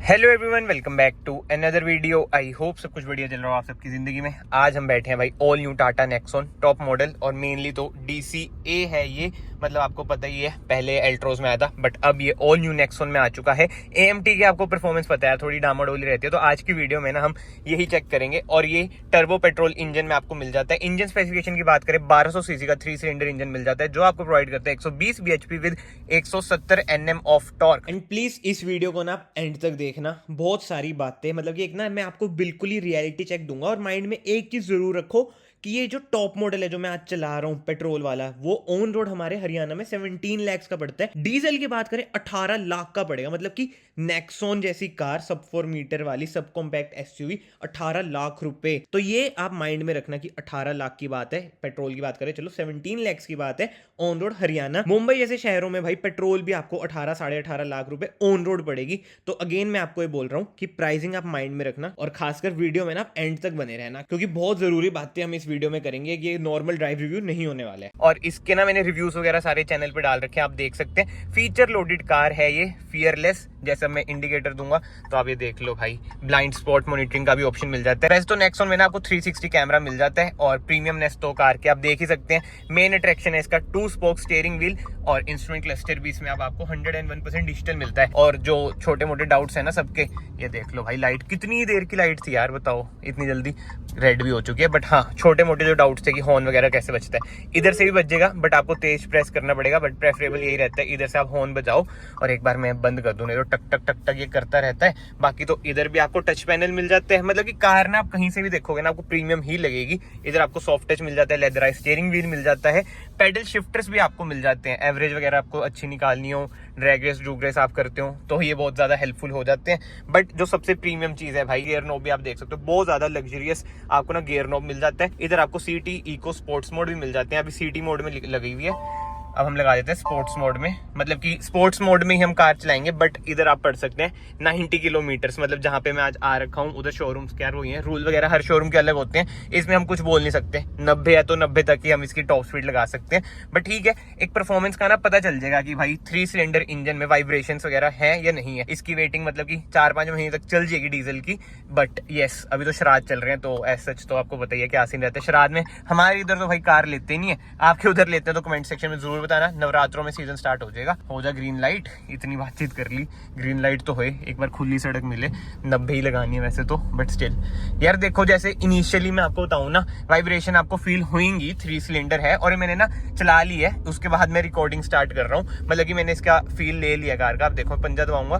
Hello everyone, welcome back to another video. I hope सब कुछ बढ़िया चल रहा हो आप सबकी जिंदगी में। आज हम बैठे हैं भाई all new Tata Nexon top model, और मेनली तो DCA है ये। मतलब आपको पता ही है, पहले एल्ट्रोज में आया था बट अब ये ऑल न्यू नेक्सॉन में आ चुका है। AMT की आपको परफॉर्मेंस पता है, थोड़ी डामाडोली रहती है, तो आज की वीडियो में ना हम यही चेक करेंगे। और ये टर्बो पेट्रोल इंजन में आपको मिल जाता है। इंजन स्पेसिफिकेशन की बात करें, 1200 सीसी का 3 सिलेंडर इंजन मिल जाता है, जो आपको प्रोवाइड करता है 120 bhp with 170 Nm of torque. And please इस वीडियो को ना एंड तक देखना, बहुत सारी बातें, मतलब कि एक ना मैं आपको बिल्कुल ही रियलिटी चेक दूंगा। और माइंड में एक चीज जरूर रखो कि ये जो टॉप मॉडल है जो मैं आज चला रहा हूं पेट्रोल वाला, वो ऑन रोड हमारे हरियाणा में 17 लाख का पड़ता है। डीजल की बात करें 18 लाख का पड़ेगा। मतलब कि नेक्सॉन जैसी कार, सब 4 मीटर वाली सब कॉम्पैक्ट SUV 18 लाख रुपए। तो ये आप माइंड में रखना कि 18 लाख की बात है। पेट्रोल की बात करें, चलो 17 लाख की बात है ऑन रोड हरियाणा। मुंबई जैसे शहरों में भाई पेट्रोल भी आपको 18 साढ़े 18 लाख रुपए ऑन रोड पड़ेगी। तो अगेन मैं आपको ये बोल रहा हूं कि प्राइसिंग आप माइंड में रखना, और खासकर वीडियो में ना आप एंड तक बने रहना, क्योंकि बहुत जरूरी बातें हम इस वीडियो में करेंगे। ये नॉर्मल ड्राइव रिव्यू नहीं होने वाला है। और इसके ना मैंने रिव्यूज वगैरह सारे चैनल पे डाल रखे हैं, आप देख सकते हैं। फीचर लोडेड कार है ये, फियरलेस। जैसा मैं इंडिकेटर दूंगा तो आप ये देख लो भाई, ब्लाइंड स्पॉट मॉनिटरिंग का भी ऑप्शन मिल जाता है। वैसे तो नेक्सॉन में ना आपको 360 कैमरा मिल जाता है, और प्रीमियमनेस तो कार के आप देख ही सकते हैं। मेन अट्रैक्शन है इसका 2 स्पोक स्टीयरिंग व्हील, और इंस्ट्रूमेंट क्लस्टर भी इसमें अब आपको 101% डिजिटल मिलता है। और जो छोटे मोटे डाउट्स है ना सबके, ये देख लो भाई, लाइट कितनी देर की लाइट थी यार, बताओ इतनी जल्दी रेड भी हो चुकी है। बट हाँ, छोटे मोटे जो डाउट्स थे कि हॉर्न वगैरह कैसे बजता है, इधर से भी बजेगा बट आपको तेज प्रेस करना पड़ेगा। बट प्रेफरेबल यही रहता है इधर से आप हॉर्न बजाओ, और एक बार मैं बंद कर दूं, नहीं तो टक टक टक टक ये करता रहता है। बाकी तो इधर भी आपको टच पैनल मिल जाते हैं। मतलब कि कार ना आप कहीं से भी देखोगे ना आपको प्रीमियम ही लगेगी। इधर आपको सॉफ्ट टच मिल जाता है, लेदराइज स्टीयरिंग व्हील मिल जाता है, पेडल शिफ्टर्स भी आपको मिल जाते हैं। एवरेज वगैरह आपको अच्छी निकालनी हो, ड्रैग रेस ड्रूग रेस आप करते हो तो ये बहुत ज्यादा हेल्पफुल हो जाते हैं। बट जो सबसे प्रीमियम चीज है भाई, गियर नॉब भी आप देख सकते हो, बहुत ज्यादा लग्जरियस आपको ना गियर नॉब मिल जाता है। इधर आपको CT इको स्पोर्ट्स मोड भी मिल जाते हैं। अभी CT मोड में लगी हुई है, अब हम लगा देते हैं स्पोर्ट्स मोड में। मतलब कि स्पोर्ट्स मोड में ही हम कार चलाएंगे। बट इधर आप पढ़ सकते हैं 90 किलोमीटर्स, मतलब जहां पे मैं आज आ रखा हूँ उधर शोरूम्स क्या हुई हैं, रूल वगैरह हर शोरूम के अलग होते हैं, इसमें हम कुछ बोल नहीं सकते। 90 है तो 90 तक ही हम इसकी टॉप स्पीड लगा सकते हैं। बट ठीक है, एक परफॉर्मेंस का ना पता चल जाएगा कि भाई 3 सिलेंडर इंजन में वाइब्रेशंस वगैरह है या नहीं है। इसकी वेटिंग मतलब कि 4-5 महीने तक चल जाएगी डीजल की। बट येस, अभी तो श्राद्ध चल रहे हैं, तो एज सच तो आपको पता ही है क्या सीन रहता है श्राद्ध में। हमारे इधर तो भाई कार लेते ही नहीं है, आपके उधर लेते हैं तो कमेंट सेक्शन में जरूर बताना। नवरात्रों में सीजन स्टार्ट हो जाएगा, हो जा ग्रीन लाइट। इतनी बातचीत कर ली, ग्रीन लाइट तो होए, एक बार खुली सड़क मिले। 90 ही लगानी है वैसे तो, बट स्टिल यार देखो, जैसे इनिशियली मैं आपको बताऊं ना, वाइब्रेशन आपको फील होंगी। 3 सिलेंडर है और मैंने ना चला ली है, उसके बाद मैं रिकॉर्डिंग स्टार्ट कर रहा हूँ। मतलब कि मैंने इसका फील ले लिया कार का। आप देखो, पंजा दबाऊंगा,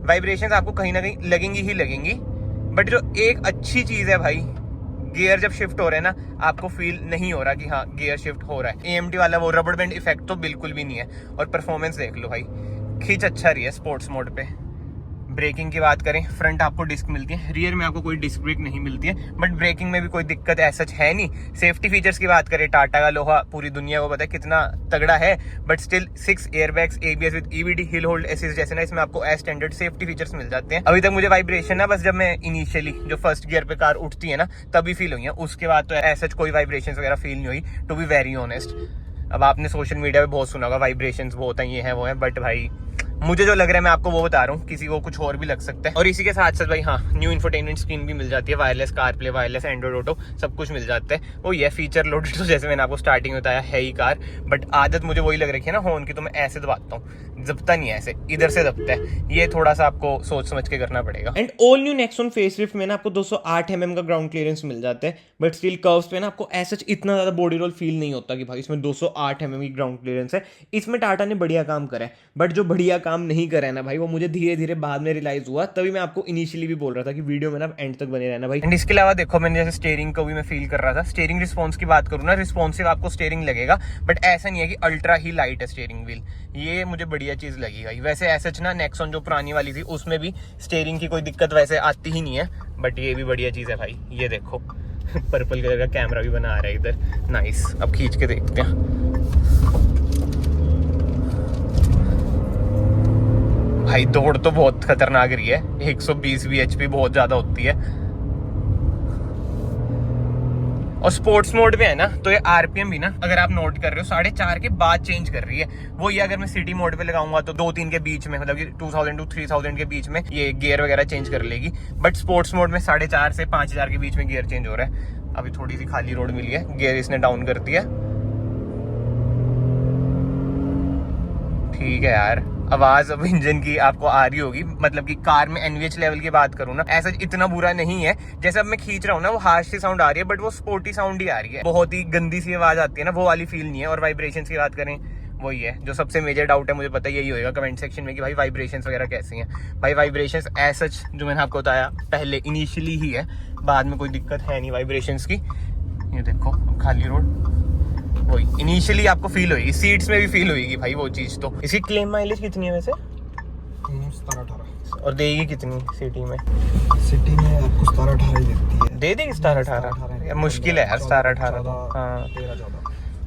वाइब्रेशन आपको कहीं ना कहीं लगेंगी ही लगेंगी। बट जो एक अच्छी चीज है भाई, गियर जब शिफ्ट हो रहे हैं ना, आपको फील नहीं हो रहा कि हाँ गियर शिफ्ट हो रहा है। AMT वाला वो रबर बैंड इफेक्ट तो बिल्कुल भी नहीं है। और परफॉर्मेंस देख लो भाई, खींच अच्छा रही है स्पोर्ट्स मोड पे। ब्रेकिंग की बात करें, फ्रंट आपको डिस्क मिलती है, रियर में आपको कोई डिस्क ब्रेक नहीं मिलती है। बट ब्रेकिंग में भी कोई दिक्कत ऐसा है नहीं। सेफ्टी फीचर्स की बात करें, टाटा का लोहा पूरी दुनिया को पता है कितना तगड़ा है। But still 6 airbags, ABS with EBD, hill hold assist जैसे ना इसमें आपको एज स्टैंडर्ड सेफ्टी फीचर्स मिल जाते हैं। अभी तक मुझे वाइब्रेशन ना बस जब मैं इनिशियली जो फर्स्ट गियर पे कार उठती है ना तभी फील हुई है। उसके बाद तो ऐसा कोई वाइब्रेशन वगैरह फील नहीं हुई, टू बी वेरी ऑनेस्ट। अब आपने सोशल मीडिया पे बहुत सुना होगा वाइब्रेशंस बहुत हैं, ये है वो है, बट भाई मुझे जो लग रहा है मैं आपको वो बता रहा हूँ, किसी को कुछ और भी लग सकता है। और इसी के साथ साथ भाई हाँ, न्यू इंफोटेनमेंट स्क्रीन भी मिल जाती है, wireless CarPlay, wireless Android auto, सब कुछ मिल जाता है। वो ये फीचर लोडेड तो जैसे मैंने आपको स्टार्टिंग में बताया है ही कार। बट आदत मुझे वही लग रखी है ना हॉर्न की, तो मैं ऐसे दबाता हूँ, दबता नहीं है ऐसे, इधर से दबता है। ये थोड़ा सा आपको सोच समझ के करना पड़ेगा। And all new Nexon facelift में ना आपको 208 mm का ग्राउंड क्लियरेंस मिल जाता है। बट स्टिल कर्व्स पे ना आपको ऐसा इतना ज्यादा बॉडी रोल फील नहीं होता कि भाई इसमें 208 mm की ग्राउंड क्लियरेंस है। इसमें टाटा ने बढ़िया काम करा है। बट जो बढ़िया काम नहीं करा है ना भाई, वो मुझे धीरे धीरे बाद में रियलाइज हुआ। तभी मैं आपको इनिशियली भी बोल रहा था कि वीडियो में ना एंड तक बने रहना भाई। एंड इसके अलावा देखो, मैंने जैसे स्टीयरिंग को भी मैं फील कर रहा था। स्टीयरिंग रिस्पॉन्स की बात करूँ ना, रिस्पॉन्सिव आपको स्टीयरिंग लगेगा। बट ऐसा नहीं है कि अल्ट्रा ही लाइट है स्टीयरिंग व्हील, ये मुझे बढ़िया चीज लगी भाई। वैसे ऐसा ना नेक्सॉन जो पुरानी वाली थी उसमें भी स्टीयरिंग की कोई दिक्कत वैसे आती ही नहीं है। बट ये भी बढ़िया चीज है भाई, ये देखो पर्पल कलर का कैमरा भी बना आ रहा है इधर, नाइस। अब खींच के देखते हैं भाई, दौड़ तो बहुत खतरनाक रही है। 120 bhp बहुत ज्यादा होती है। और स्पोर्ट्स मोड में है ना, तो ये आरपीएम भी ना अगर आप नोट कर रहे हो 4.5 के बाद चेंज कर रही है। वो ये अगर मैं सिटी मोड पे लगाऊंगा तो 2-3 के बीच में, मतलब कि 2000 to 3000 के बीच में ये गियर वगैरह चेंज कर लेगी। बट स्पोर्ट्स मोड में 4.5 से 5000 के बीच में गियर चेंज हो रहा है। अभी थोड़ी सी खाली रोड मिली है, गियर इसने डाउन कर दिया। ठीक है यार, आवाज अब इंजन की आपको आ रही होगी, मतलब कि कार में एनवीएच लेवल की बात करूँ ना, ऐसा इतना बुरा नहीं है। जैसे अब मैं खींच रहा हूँ ना, वो हार्श सी साउंड आ रही है, बट वो स्पोर्टी साउंड ही आ रही है। बहुत ही गंदी सी आवाज आती है ना, वो वाली फील नहीं है। और वाइब्रेशंस की बात करें, वही है जो सबसे मेजर डाउट है, मुझे पता यही होएगा कमेंट सेक्शन में कि भाई वाइब्रेशंस वगैरह कैसी हैं। भाई वाइब्रेशंस ऐसा जो मैंने आपको बताया पहले इनिशियली ही है, बाद में कोई दिक्कत है नहीं वाइब्रेशंस की। ये देखो खाली रोड, वही इनिशियली आपको फील होगी, सीट्स में भी फील होगी भाई वो चीज। तो इसकी क्लेम माइलेज कितनी है वैसे? 17-18। और देगी कितनी सिटी में? सिटी में आपको 17-18 ही देती है। दे देगी 17-18? यार मुश्किल है यार 17-18। हाँ 13-14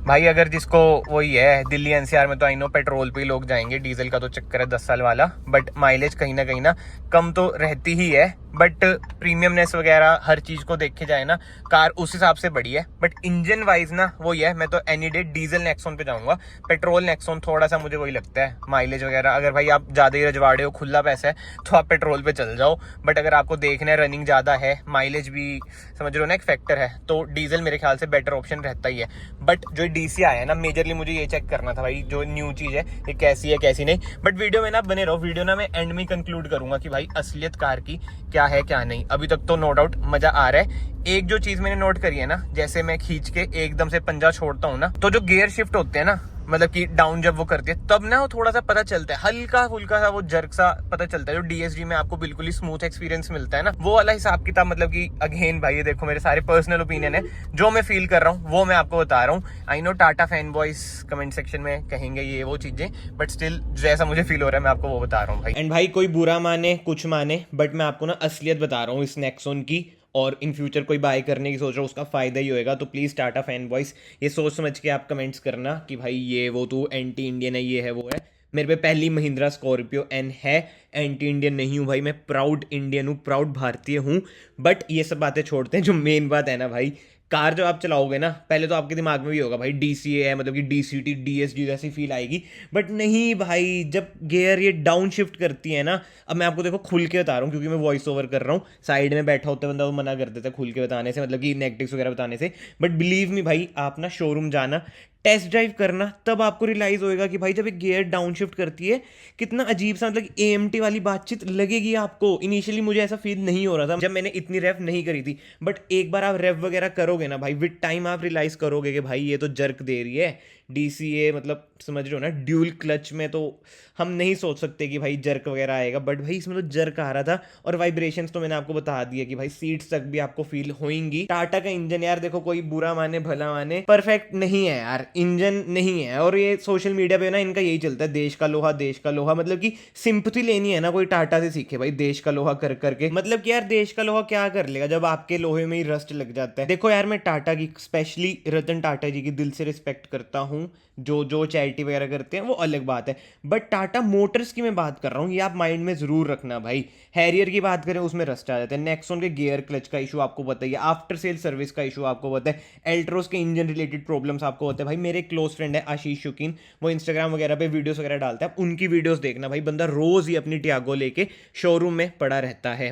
भाई, अगर जिसको वही है दिल्ली एनसीआर में, तो आई नो पेट्रोल पे ही लोग जाएंगे, डीजल का तो चक्कर है 10 साल वाला। बट माइलेज कहीं ना कम तो रहती ही है। बट प्रीमियमनेस वगैरह हर चीज को देखे जाए ना, कार उस हिसाब से बड़ी है। बट इंजन वाइज ना वही है, मैं तो एनी डे डीजल नेक्सॉन पे जाऊंगा। पेट्रोल नेक्सॉन थोड़ा सा मुझे वही लगता है, माइलेज वगैरह अगर भाई आप ज्यादा ही रजवाड़े हो, खुला पैसा है, तो आप पेट्रोल पे चल जाओ। बट अगर आपको देखना है रनिंग ज्यादा है, माइलेज भी समझ रहे हो ना एक फैक्टर है, तो डीजल मेरे ख्याल से बेटर ऑप्शन रहता ही है। बट जो डीसी आया है ना, मेजरली मुझे ये चेक करना था भाई, जो न्यू चीज है ये कैसी है कैसी नहीं। बट वीडियो में ना बने रहो, वीडियो ना मैं एंड में कंक्लूड करूंगा कि भाई असलियत कार की क्या है क्या नहीं। अभी तक तो नो डाउट मजा आ रहा है। एक जो चीज मैंने नोट करी है ना, जैसे मैं खींच के एकदम से पंजा छोड़ता हूँ ना, तो जो गियर शिफ्ट होते हैं ना, मतलब कि डाउन जब वो करती है तब ना वो थोड़ा सा पता चलता है, हल्का फुल्का सा वो जर्क सा पता चलता है। जो डीएसजी में आपको बिल्कुल ही स्मूथ एक्सपीरियंस मिलता है ना, वो वाला हिसाब किताब, मतलब कि अगेन भाई ये देखो मेरे सारे पर्सनल ओपिनियन है, जो मैं फील कर रहा हूँ वो मैं आपको बता रहा हूँ। I know Tata fan boys comment section में कहेंगे ये वो चीजें, बट स्टिल जैसा मुझे फील हो रहा है मैं आपको वो बता रहा हूँ भाई। एंड भाई कोई बुरा माने कुछ माने, बट मैं आपको ना असलियत बता रहा हूँ इस नेक्सॉन की। और इन फ्यूचर कोई बाय करने की सोच रहा हो, उसका फायदा ही होएगा। तो प्लीज़ टाटा फैन बॉयज ये सोच समझ के आप कमेंट्स करना कि भाई ये वो तू एंटी इंडियन है, ये है वो है। मेरे पे पहली महिंद्रा स्कॉर्पियो एन है, एंटी इंडियन नहीं हूँ भाई, मैं प्राउड इंडियन हूँ, प्राउड भारतीय हूँ। बट ये सब बातें छोड़ते हैं, जो मेन बात है ना भाई, कार जो आप चलाओगे ना, पहले तो आपके दिमाग में भी होगा भाई डीसीए है, मतलब कि डीसीटी डीएसजी जैसी फील आएगी। बट नहीं भाई, जब गियर ये डाउन शिफ्ट करती है ना, अब मैं आपको देखो खुल के बता रहा हूँ क्योंकि मैं वॉइस ओवर कर रहा हूँ, साइड में बैठा होता है बंदा वो मना कर देता है खुल के बताने से, मतलब कि नेगेटिव्स वगैरह बताने से। बट बिलीव मी भाई, आप ना शोरूम जाना, टेस्ट ड्राइव करना, तब आपको रियलाइज होएगा कि भाई जब एक गियर डाउन शिफ्ट करती है कितना अजीब सा, मतलब एएमटी वाली बातचीत लगेगी आपको। इनिशियली मुझे ऐसा फील नहीं हो रहा था जब मैंने इतनी रेव नहीं करी थी, बट एक बार आप रेव वगैरह करोगे ना भाई, विद टाइम आप रियलाइज करोगे कि भाई ये तो जर्क दे रही है डीसीए, मतलब समझ रहे हो ना, ड्यूल क्लच में तो हम नहीं सोच सकते कि भाई जर्क वगैरह आएगा, बट भाई इसमें तो जर्क आ रहा था। और वाइब्रेशंस तो मैंने आपको बता दिया कि भाई सीट्स तक भी आपको फील होंगी। टाटा का इंजन यार देखो, कोई बुरा माने भला माने, परफेक्ट नहीं है यार, इंजन नहीं है। और ये सोशल मीडिया पे ना इनका यही चलता है, देश का लोहा देश का लोहा, मतलब कि सिंपथी लेनी है ना कोई टाटा से सीखे भाई, देश का लोहा कर करके। मतलब कि यार देश का लोहा क्या कर लेगा जब आपके लोहे में ही रस्ट लग जाता है। देखो यार, मैं टाटा की, स्पेशली रतन टाटा जी की दिल से रिस्पेक्ट करता हूँ, जो जो चैरिटी वगैरह करते हैं वो अलग बात है। बट टाटा मोटर्स की मैं बात कर रहा हूँ, ये आप माइंड में जरूर रखना भाई। हैरियर की बात करें उसमें रस्ट आ जाते हैं, नेक्सॉन के गियर क्लच का इशू आपको पता ही है, आफ्टर सेल सर्विस का इशू आपको पता है, एल्ट्रोस के इंजन रिलेटेड प्रॉब्लम्स आपको होते हैं भाई। मेरे क्लोज फ्रेंड है आशीष शुकीन, वो इंस्टाग्राम वगैरह पे वीडियोस वगैरह डालते हैं, उनकी वीडियोस देखना भाई, बंदा रोज ही अपनी टियागो लेके शोरूम में पड़ा रहता है।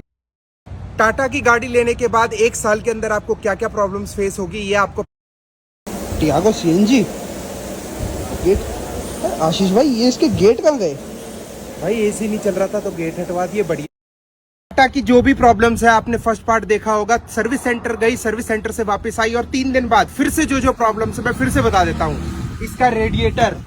टाटा की गाड़ी लेने के बाद 1 साल के अंदर आपको क्या क्या प्रॉब्लम्स फेस होगी ये आपको। टियागो सीएनजी गेट, आशीष भाई ये इसके गेट कहाँ गए? भाई एसी नहीं चल रहा था तो गेट हटवा दिए, बढ़िया। टाटा की जो भी प्रॉब्लम्स है आपने फर्स्ट पार्ट देखा होगा, सर्विस सेंटर गई, सर्विस सेंटर से वापस आई और 3 दिन बाद फिर से जो प्रॉब्लम्स है मैं फिर से बता देता हूँ। इसका रेडिएटर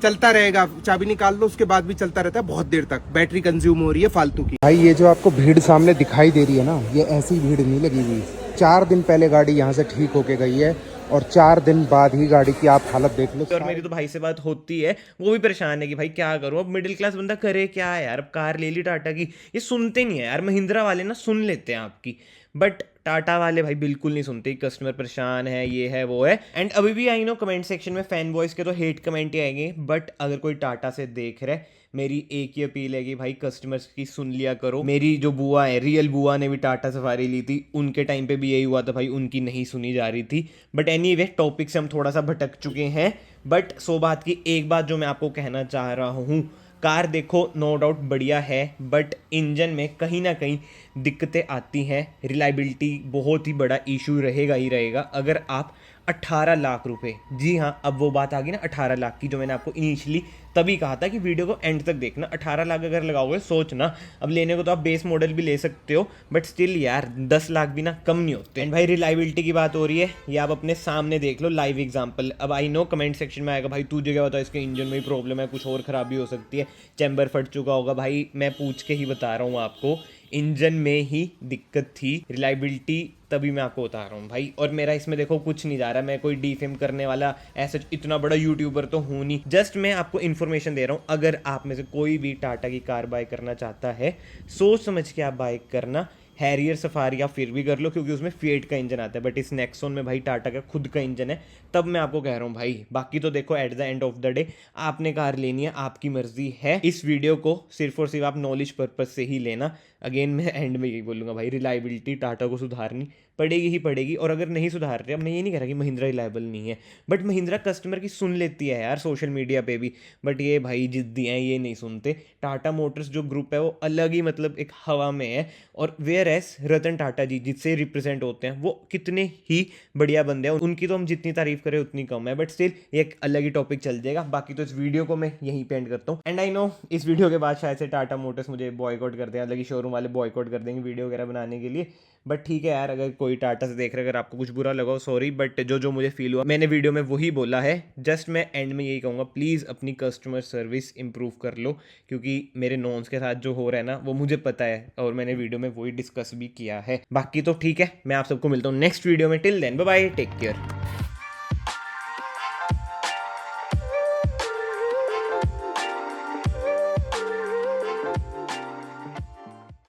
चलता रहेगा, चाबी निकाल लो उसके बाद भी चलता रहता है बहुत देर तक, बैटरी कंज्यूम हो रही है फालतू की। भाई ये जो आपको भीड़ सामने दिखाई दे रही है ना, ये ऐसी भीड़ नहीं लगी हुई। 4 दिन पहले गाड़ी यहाँ से ठीक होके गई है और 4 दिन बाद ही गाड़ी की आप हालत देख लो। और मेरी तो भाई से बात होती है, वो भी परेशान है कि भाई क्या करूं, अब मिडिल क्लास बंदा करे क्या है यार, अब कार ले ली टाटा की, ये सुनते नहीं है यार। महिंद्रा वाले ना सुन लेते हैं आपकी, बट टाटा वाले भाई बिल्कुल नहीं सुनते, कस्टमर परेशान है, ये है वो है। एंड अभी भी आई नो कमेंट सेक्शन में फैन बॉयज के तो हेट कमेंट ही आएंगे, बट अगर कोई टाटा से देख रहा है, मेरी एक ही अपील है कि भाई कस्टमर्स की सुन लिया करो। मेरी जो बुआ है, रियल बुआ ने भी टाटा सफारी ली थी, उनके टाइम पे भी यही हुआ था भाई, उनकी नहीं सुनी जा रही थी। बट एनीवे टॉपिक से हम थोड़ा सा भटक चुके हैं। बट सो बात की एक बात जो मैं आपको कहना चाह रहा हूँ, कार देखो नो डाउट बढ़िया है, बट इंजन में कहीं ना कहीं दिक्कतें आती हैं। रिलायबिलिटी बहुत ही बड़ा इशू रहेगा ही रहेगा। अगर आप 18 लाख रुपए, जी हाँ अब वो बात आ गई ना 18 लाख की, जो मैंने आपको इनिशियली तभी कहा था कि वीडियो को एंड तक देखना। 18 लाख अगर लगाओगे, सोचना, अब लेने को तो आप बेस मॉडल भी ले सकते हो, बट स्टिल यार 10 लाख भी ना कम नहीं होते। एंड भाई रिलायबिलिटी की बात हो रही है, ये आप अपने सामने देख लो लाइव एग्जांपल। अब आई नो कमेंट सेक्शन में आएगा भाई तुझे क्या पता इसके इंजन में ही प्रॉब्लम है, कुछ और खराबी हो सकती है, चैम्बर फट चुका होगा। भाई मैं पूछ के ही बता रहा हूँ आपको, इंजन में ही दिक्कत थी, रिलायबिलिटी तभी मैं आपको बता रहा हूँ भाई। और मेरा इसमें देखो कुछ नहीं जा रहा, मैं कोई डिफेम करने वाला ऐसा इतना बड़ा यूट्यूबर तो हूँ नहीं, जस्ट मैं आपको इन्फॉर्मेशन दे रहा हूँ। अगर आप में से कोई भी टाटा की कार बाय करना चाहता है, सोच समझ के आप बाय करना। हैरियर सफारी आप फिर भी कर लो क्योंकि उसमें फिएट का इंजन आता है, बट इस नेक्सॉन में भाई टाटा का खुद का इंजन है, तब मैं आपको कह रहा हूँ भाई। बाकी तो देखो at the end of the day आपने कार लेनी है, आपकी मर्जी है। इस वीडियो को सिर्फ और सिर्फ आप नॉलेज पर्पज से ही लेना। अगेन मैं एंड में यही बोलूँगा भाई, रिलायबिलिटी टाटा को सुधारनी पड़ेगी ही पड़ेगी। और अगर नहीं सुधार रहे, अब मैं ये नहीं कह रहा कि महिंद्रा रिलायबल नहीं है, बट महिंद्रा कस्टमर की सुन लेती है यार सोशल मीडिया पे भी, बट ये भाई जिद्दी हैं, ये नहीं सुनते। टाटा मोटर्स जो ग्रुप है वो अलग ही मतलब एक हवा में है। और वेयर एस रतन टाटा जी जिससे रिप्रेजेंट होते हैं, वो कितने ही बढ़िया बंदे हैं, उनकी तो हम जितनी तारीफ करें उतनी कम है। बट स्टिल एक अलग ही टॉपिक चल जाएगा। बाकी तो इस वीडियो को मैं यहीं पे एंड करता हूँ। एंड आई नो इस वीडियो के बाद शायद से टाटा मोटर्स मुझे बॉयकॉट कर दें, अलग ही शोरूम वाले बॉयकॉट कर देंगे वीडियो वगैरह बनाने के लिए। बट ठीक है यार, अगर कोई टाटा से देख रहे, अगर आपको कुछ बुरा लगा हो सॉरी, बट जो मुझे फील हुआ मैंने वीडियो में वही बोला है। जस्ट मैं एंड में यही कहूँगा, प्लीज़ अपनी कस्टमर सर्विस इंप्रूव कर लो, क्योंकि मेरे नॉन्स के साथ जो हो रहा है ना वो मुझे पता है, और मैंने वीडियो में वही डिस्कस भी किया है। बाकी तो ठीक है, मैं आप सबको मिलता हूँ नेक्स्ट वीडियो में। Till then bye bye, take care.